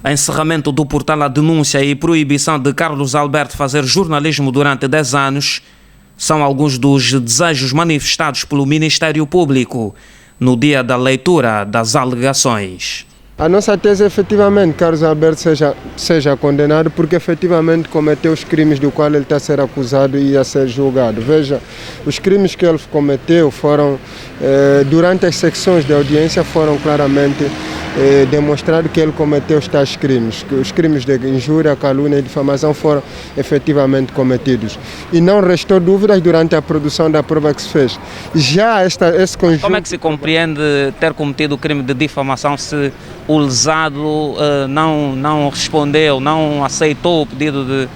Encerramento do portal A Denúncia e proibição de Carlos Alberto fazer jornalismo durante 10 anos são alguns dos desejos manifestados pelo Ministério Público no dia da leitura das alegações. A nossa tese é efetivamente Carlos Alberto seja condenado porque efetivamente cometeu os crimes do qual ele está a ser acusado e a ser julgado. Veja, os crimes que ele cometeu foram, durante as secções de audiência, foram claramente demonstrado que ele cometeu os tais crimes, que os crimes de injúria, calúnia e difamação foram efetivamente cometidos. E não restou dúvidas durante a produção da prova que se fez. Já esse conjunto... Como é que se compreende ter cometido o crime de difamação se o lesado não respondeu, não aceitou o pedido de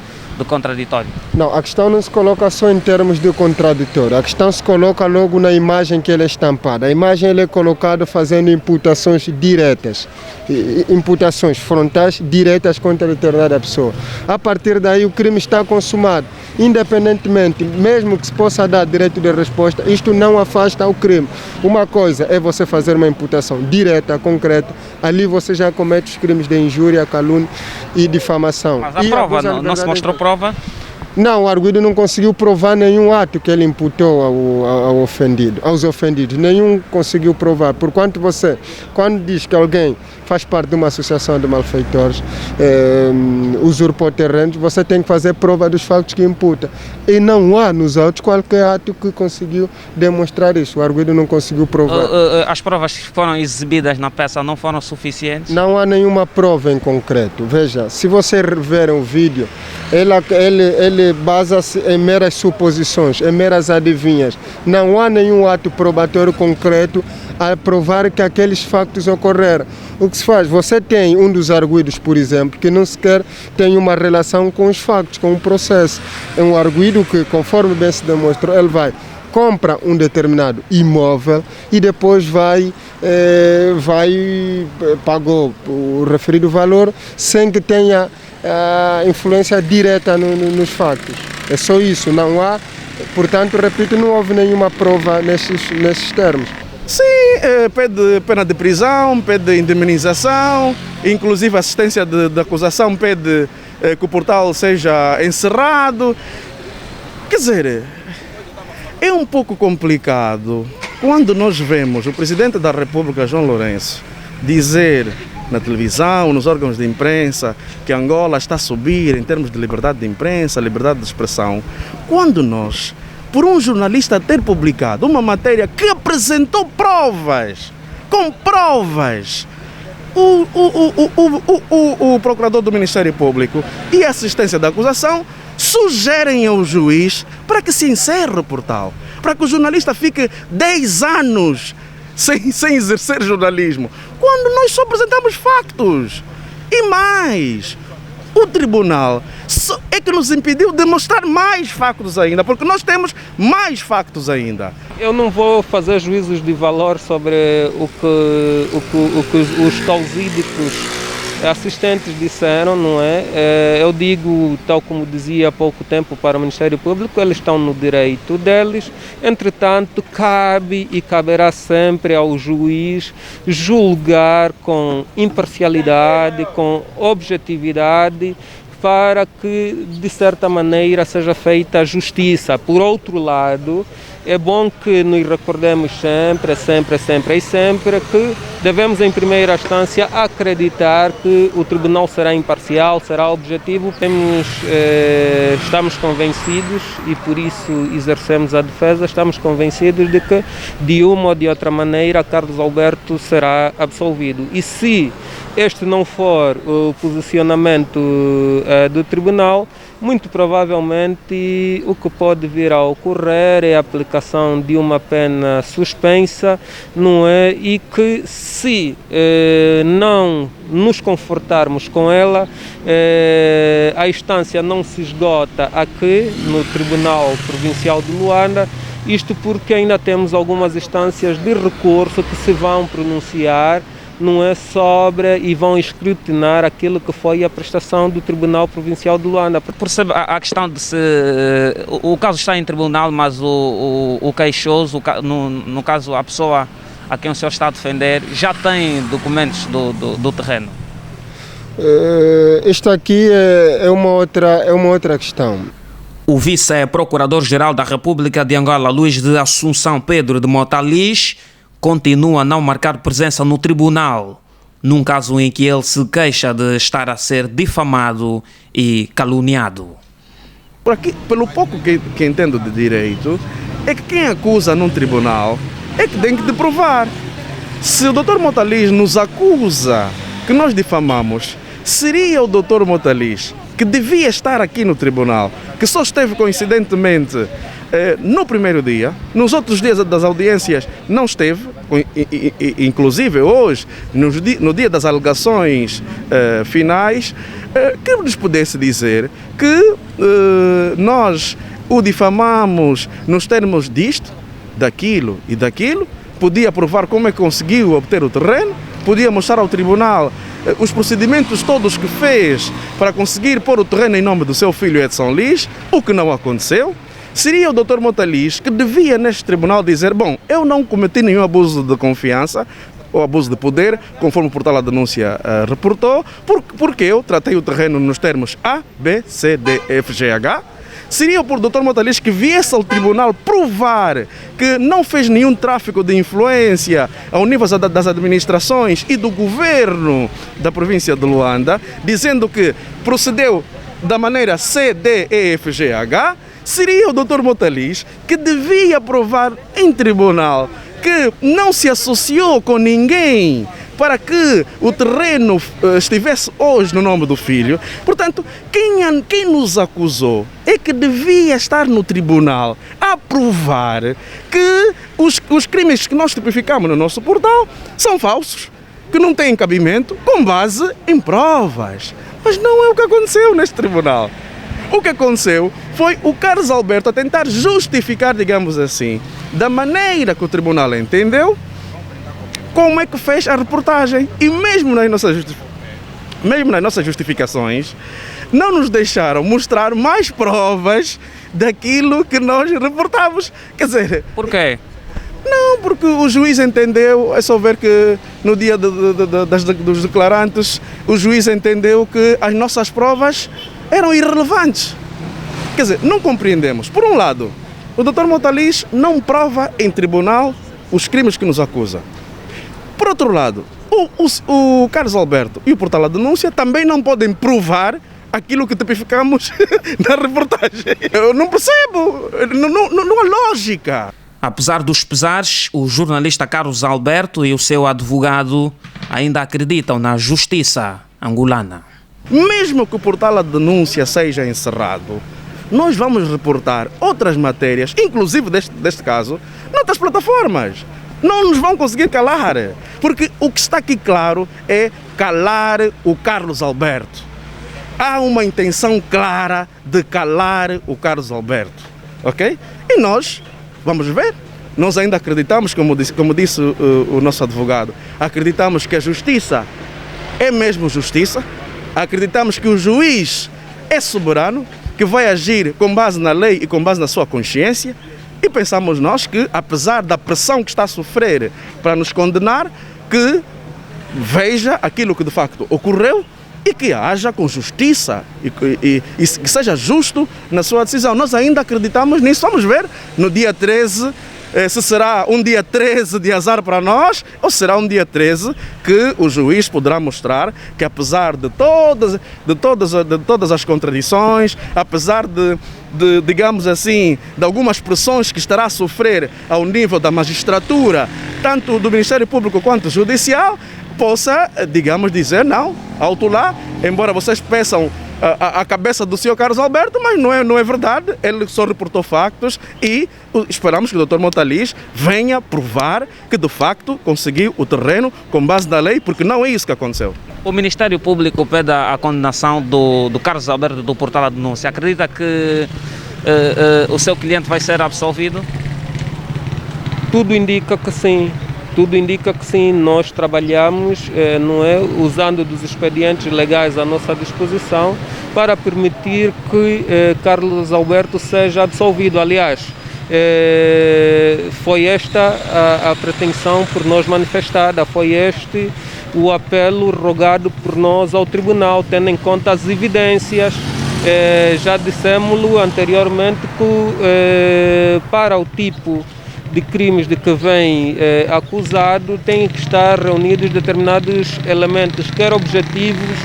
contraditório? Não, a questão não se coloca só em termos de contraditório, a questão se coloca logo na imagem que ele é estampada. A imagem ele é colocada fazendo imputações diretas, imputações frontais diretas contra a determinada pessoa. A partir daí o crime está consumado, independentemente, mesmo que se possa dar direito de resposta, isto não afasta o crime. Uma coisa é você fazer uma imputação direta, concreta, ali você já comete os crimes de injúria, calúnia e difamação. Mas a prova não se mostrou prova? Não, o arguido não conseguiu provar nenhum ato que ele imputou aos ofendidos. Nenhum conseguiu provar. Porquanto você, quando diz que alguém faz parte de uma associação de malfeitores, usurpou terrenos, você tem que fazer prova dos factos que imputa. E não há nos autos qualquer ato que conseguiu demonstrar isso. O arguido não conseguiu provar. As provas que foram exibidas na peça não foram suficientes? Não há nenhuma prova em concreto. Veja, se você ver o vídeo, ele basa-se em meras suposições, em meras adivinhas. Não há nenhum ato probatório concreto a provar que aqueles factos ocorreram. O que se faz? Você tem um dos arguidos, por exemplo, que não sequer tem uma relação com os factos, com o processo. É um arguido que, conforme bem se demonstrou, ele compra um determinado imóvel e depois pagou o referido valor sem que tenha influência direta nos factos. É só isso, não há, portanto, repito, não houve nenhuma prova nesses termos. Sim, pede pena de prisão, pede indemnização, inclusive a assistência da acusação pede que o portal seja encerrado. Quer dizer, é um pouco complicado quando nós vemos o Presidente da República, João Lourenço, dizer na televisão, nos órgãos de imprensa, que Angola está a subir em termos de liberdade de imprensa, liberdade de expressão, quando nós, por um jornalista ter publicado uma matéria que apresentou provas, com provas, o procurador do Ministério Público e a assistência da acusação sugerem ao juiz para que se encerre o portal, para que o jornalista fique 10 anos sem exercer jornalismo, quando nós só apresentamos factos. E mais, o tribunal é que nos impediu de mostrar mais factos ainda, porque nós temos mais factos ainda. Eu não vou fazer juízos de valor sobre o que os causídicos assistentes disseram, não é? Eu digo, tal como dizia há pouco tempo para o Ministério Público, eles estão no direito deles, entretanto cabe e caberá sempre ao juiz julgar com imparcialidade, com objetividade, para que, de certa maneira, seja feita a justiça. Por outro lado, é bom que nos recordemos sempre que devemos, em primeira instância, acreditar que o Tribunal será imparcial, será objetivo. Estamos convencidos, e por isso exercemos a defesa, estamos convencidos de que, de uma ou de outra maneira, Carlos Alberto será absolvido. E se este não for o posicionamento do Tribunal, muito provavelmente o que pode vir a ocorrer é a aplicação de uma pena suspensa, não é? E que, se não nos confortarmos com ela, a instância não se esgota aqui no Tribunal Provincial de Luanda, isto porque ainda temos algumas instâncias de recurso que se vão pronunciar, não é, sobre, e vão escrutinar aquilo que foi a prestação do Tribunal Provincial de Luanda. Percebe a questão de se o caso está em tribunal, mas o queixoso, no caso a pessoa a quem o senhor está a defender, já tem documentos do terreno? Isto aqui é uma outra questão. O vice-procurador-geral da República de Angola, Luís de Assunção Pedro de Motalis, continua a não marcar presença no tribunal, num caso em que ele se queixa de estar a ser difamado e caluniado. Por aqui, pelo pouco que entendo de direito, é que quem acusa num tribunal é que tem que te provar. Se o Dr. Motalis nos acusa que nós difamamos, seria o Dr. Motalis que devia estar aqui no tribunal, que só esteve coincidentemente no primeiro dia, nos outros dias das audiências não esteve, inclusive hoje, no dia das alegações finais, que nos pudesse dizer que nós o difamamos nos termos disto, daquilo e daquilo, podia provar como é que conseguiu obter o terreno, podia mostrar ao tribunal os procedimentos todos que fez para conseguir pôr o terreno em nome do seu filho Edson Liz, o que não aconteceu. Seria o Dr. Motalis que devia neste tribunal dizer: bom, eu não cometi nenhum abuso de confiança ou abuso de poder, conforme o portal da denúncia reportou, porque eu tratei o terreno nos termos A, B, C, D, F, G, H. Seria por Dr. Motalis que viesse ao tribunal provar que não fez nenhum tráfico de influência ao nível das administrações e do governo da província de Luanda, dizendo que procedeu da maneira C, D, E, F, G, H. Seria o Dr. Motalis que devia provar em tribunal que não se associou com ninguém para que o terreno estivesse hoje no nome do filho. Portanto, quem nos acusou é que devia estar no tribunal a provar que os crimes que nós tipificamos no nosso portal são falsos, que não têm cabimento, com base em provas. Mas não é o que aconteceu neste tribunal. O que aconteceu foi o Carlos Alberto a tentar justificar, digamos assim, da maneira que o tribunal entendeu, como é que fez a reportagem. E mesmo nas nossas justificações, não nos deixaram mostrar mais provas daquilo que nós reportávamos. Quer dizer... Por quê? Não, porque o juiz entendeu, é só ver que no dia dos declarantes, o juiz entendeu que as nossas provas eram irrelevantes. Quer dizer, não compreendemos. Por um lado, o Dr. Motalis não prova em tribunal os crimes que nos acusa. Por outro lado, o Carlos Alberto e o portal da denúncia também não podem provar aquilo que tipificamos na reportagem. Eu não percebo, não há lógica. Apesar dos pesares, o jornalista Carlos Alberto e o seu advogado ainda acreditam na justiça angolana. Mesmo que o portal da denúncia seja encerrado, nós vamos reportar outras matérias, inclusive deste caso, noutras plataformas. Não nos vão conseguir calar, porque o que está aqui claro é calar o Carlos Alberto. Há uma intenção clara de calar o Carlos Alberto, ok? E nós vamos ver. Nós ainda acreditamos, como disse o nosso advogado, acreditamos que a justiça é mesmo justiça, acreditamos que o juiz é soberano, que vai agir com base na lei e com base na sua consciência. E pensamos nós que, apesar da pressão que está a sofrer para nos condenar, que veja aquilo que de facto ocorreu e que haja com justiça e que seja justo na sua decisão. Nós ainda acreditamos nisso. Vamos ver no dia 13 se será um dia 13 de azar para nós ou será um dia 13 que o juiz poderá mostrar que, apesar de todas as contradições, apesar digamos assim, de algumas pressões que estará a sofrer ao nível da magistratura, tanto do Ministério Público quanto do Judicial, possa, digamos, dizer não, alto lá, embora vocês peçam a cabeça do senhor Carlos Alberto, mas não é verdade, ele só reportou factos e esperamos que o Dr. Motalis venha provar que de facto conseguiu o terreno com base na lei, porque não é isso que aconteceu. O Ministério Público pede a condenação do Carlos Alberto do portal da denúncia. Acredita que o seu cliente vai ser absolvido? Tudo indica que sim. Tudo indica que sim, nós trabalhamos usando dos expedientes legais à nossa disposição para permitir que Carlos Alberto seja absolvido. Aliás, foi esta a pretensão por nós manifestada, foi este o apelo rogado por nós ao tribunal, tendo em conta as evidências. Já dissemos anteriormente que para o tipo de crimes de que vem acusado tem que estar reunidos determinados elementos, quer objetivos,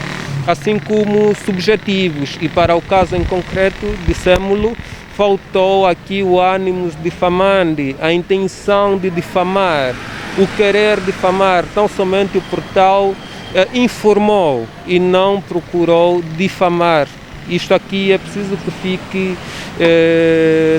assim como subjetivos. E para o caso em concreto, dissemos-lo, faltou aqui o ânimo difamante, a intenção de difamar, o querer difamar. Tão somente o portal informou e não procurou difamar. Isto aqui é preciso que fique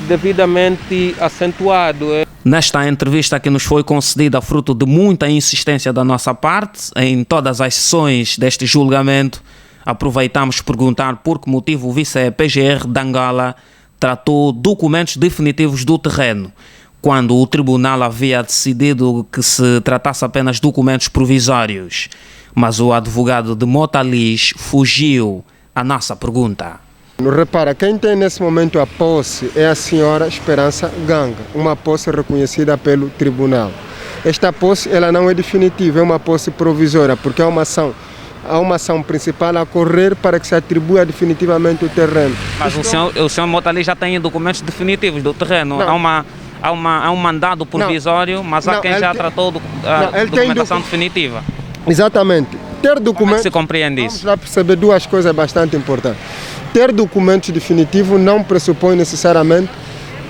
devidamente acentuado. Nesta entrevista que nos foi concedida fruto de muita insistência da nossa parte, em todas as sessões deste julgamento, aproveitamos perguntar por que motivo o vice-PGR de Angola tratou documentos definitivos do terreno, quando o tribunal havia decidido que se tratasse apenas de documentos provisórios. Mas o advogado de Motalis fugiu à nossa pergunta. Repara, quem tem nesse momento a posse é a senhora Esperança Ganga, uma posse reconhecida pelo tribunal. Esta posse ela não é definitiva, é uma posse provisória, porque há uma ação principal a correr para que se atribua definitivamente o terreno. Mas o senhor Motalis já tem documentos definitivos do terreno. Há um mandado provisório, mas há quem já tratou da documentação definitiva. Exatamente. Ter documentos, como é que se compreende isso? Vamos lá perceber duas coisas bastante importantes. Ter documentos definitivos não pressupõe necessariamente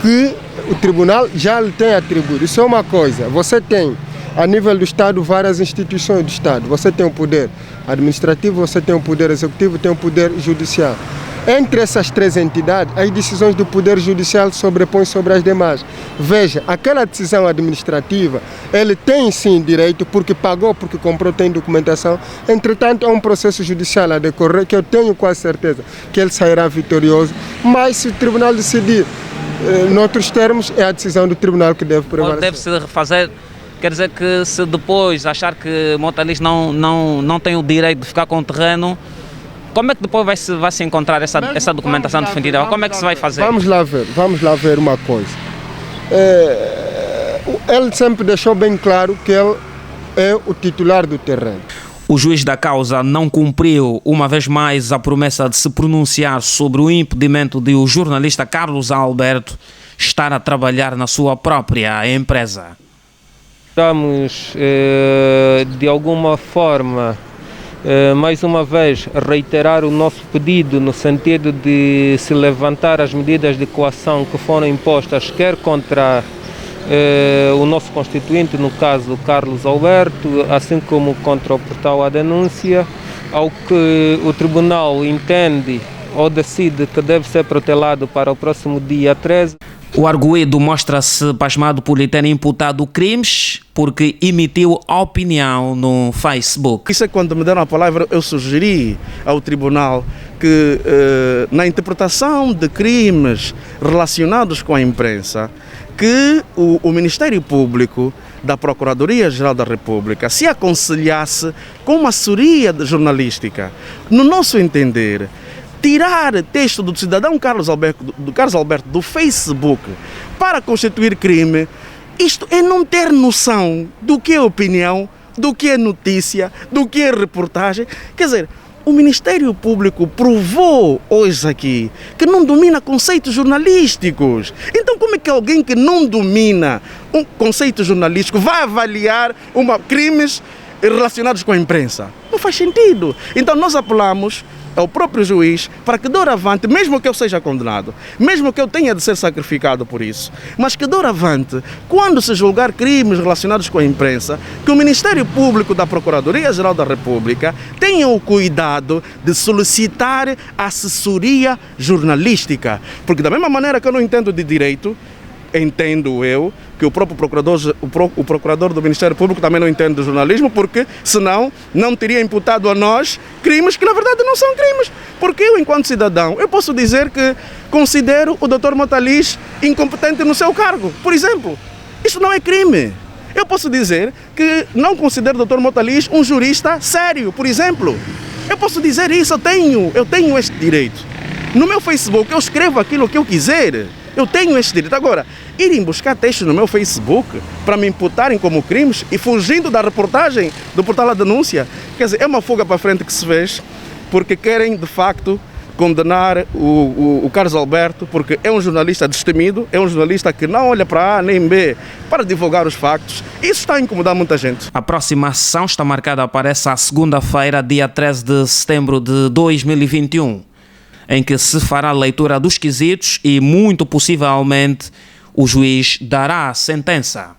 que o tribunal já lhe tenha atribuído. Isso é uma coisa. Você tem, a nível do Estado, várias instituições do Estado. Você tem o poder administrativo, você tem o poder executivo, tem o poder judicial. Entre essas três entidades, as decisões do Poder Judicial sobrepõem sobre as demais. Veja, aquela decisão administrativa, ele tem sim direito, porque pagou, porque comprou, tem documentação. Entretanto, há um processo judicial a decorrer, que eu tenho quase certeza que ele sairá vitorioso. Mas se o tribunal decidir, noutros termos, é a decisão do tribunal que deve prevalecer. Deve-se refazer. Quer dizer que se depois achar que Motalis não tem o direito de ficar com o terreno, como é que depois vai se encontrar essa documentação definitiva? Como é que se vai fazer? Vamos lá ver uma coisa. Ele sempre deixou bem claro que ele é o titular do terreno. O juiz da causa não cumpriu, uma vez mais, a promessa de se pronunciar sobre o impedimento de o jornalista Carlos Alberto estar a trabalhar na sua própria empresa. Estamos, de alguma forma, mais uma vez, reiterar o nosso pedido no sentido de se levantar as medidas de coação que foram impostas, quer contra o nosso constituinte, no caso Carlos Alberto, assim como contra o portal A Denúncia, ao que o tribunal entende ou decide que deve ser protelado para o próximo dia 13. O arguido mostra-se pasmado por lhe ter imputado crimes porque emitiu opinião no Facebook. Isso é quando me deram a palavra, eu sugeri ao tribunal que na interpretação de crimes relacionados com a imprensa, que o Ministério Público da Procuradoria-Geral da República se aconselhasse com uma assessoria jornalística. No nosso entender, tirar texto do cidadão Carlos Alberto do Facebook para constituir crime, isto é não ter noção do que é opinião, do que é notícia, do que é reportagem. Quer dizer, o Ministério Público provou hoje aqui que não domina conceitos jornalísticos. Então como é que alguém que não domina um conceito jornalístico vai avaliar crimes relacionados com a imprensa? Não faz sentido. Então nós apelamos ao próprio juiz para que doravante, mesmo que eu seja condenado, mesmo que eu tenha de ser sacrificado por isso, mas que doravante, quando se julgar crimes relacionados com a imprensa, que o Ministério Público da Procuradoria-Geral da República tenha o cuidado de solicitar assessoria jornalística. Porque da mesma maneira que eu não entendo de direito, entendo eu que o próprio procurador do Ministério Público também não entende de jornalismo, porque senão não teria imputado a nós crimes que na verdade não são crimes. Porque eu, enquanto cidadão, eu posso dizer que considero o Dr. Motalis incompetente no seu cargo, por exemplo. Isso não é crime. Eu posso dizer que não considero o Dr. Motalis um jurista sério, por exemplo. Eu posso dizer isso, eu tenho este direito. No meu Facebook eu escrevo aquilo que eu quiser. Eu tenho este direito. Agora, irem buscar textos no meu Facebook para me imputarem como crimes e fugindo da reportagem do portal A Denúncia, quer dizer, é uma fuga para frente que se fez, porque querem, de facto, condenar o Carlos Alberto, porque é um jornalista destemido, é um jornalista que não olha para A nem B para divulgar os factos. Isso está a incomodar muita gente. A próxima sessão está marcada para essa segunda-feira, dia 13 de setembro de 2021, em que se fará a leitura dos quesitos e, muito possivelmente, o juiz dará a sentença.